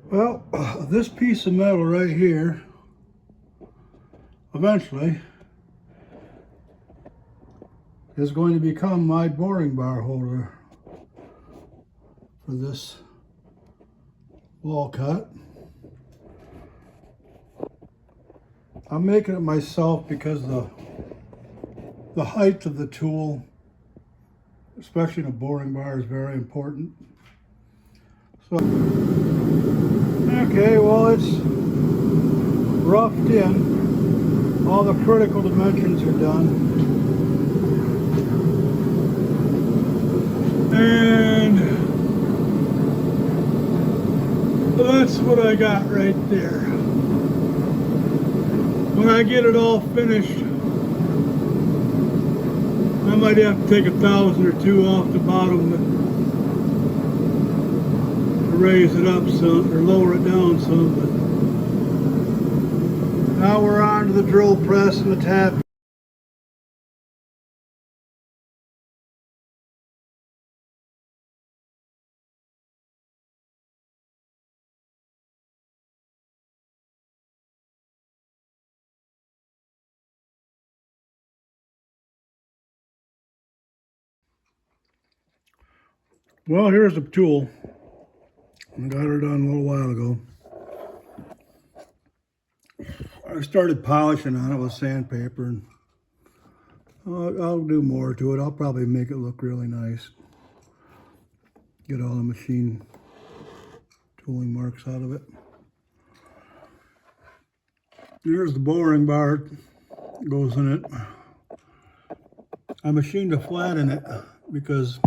Well, this piece of metal right here, eventually, is going to become my boring bar holder for this Walcott. I'm making it myself because the height of the tool, especially in a boring bar, is very important. So, okay, well, it's roughed in. All the critical dimensions are done. And that's what I got right there. When I get it all finished, I might have to take 1,000 or 2 off the bottom to raise it up some, or lower it down some. But now we're on to the drill press and the tap. Well, here's the tool. I got her done a little while ago. I started polishing on it with sandpaper, and I'll do more to it. I'll probably make it look really nice. Get all the machine tooling marks out of it. Here's the boring bar that goes in it. I machined a flat in it because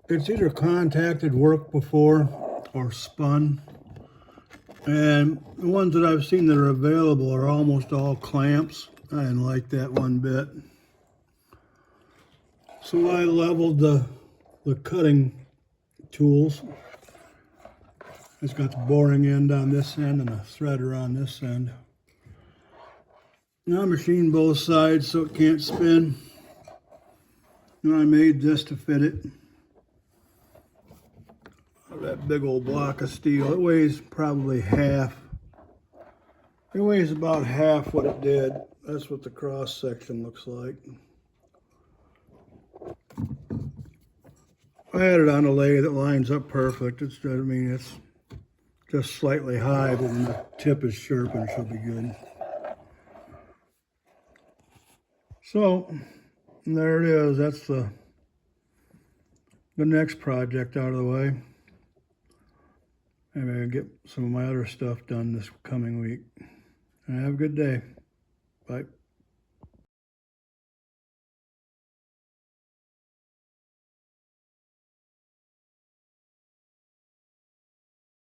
it's either contacted work before or spun. And the ones that I've seen that are available are almost all clamps. I didn't like that one bit. So I leveled the cutting tools. It's got the boring end on this end and a threader on this end. Now I machined both sides so it can't spin. And I made this to fit it. That big old block of steel. It weighs probably half. It weighs about half what it did. That's what the cross section looks like. I had it on a lathe that lines up perfect. It's just slightly high, but when the tip is sharpened, it should be good. So there it is. That's the next project out of the way. Maybe I'll get some of my other stuff done this coming week. Have a good day. Bye.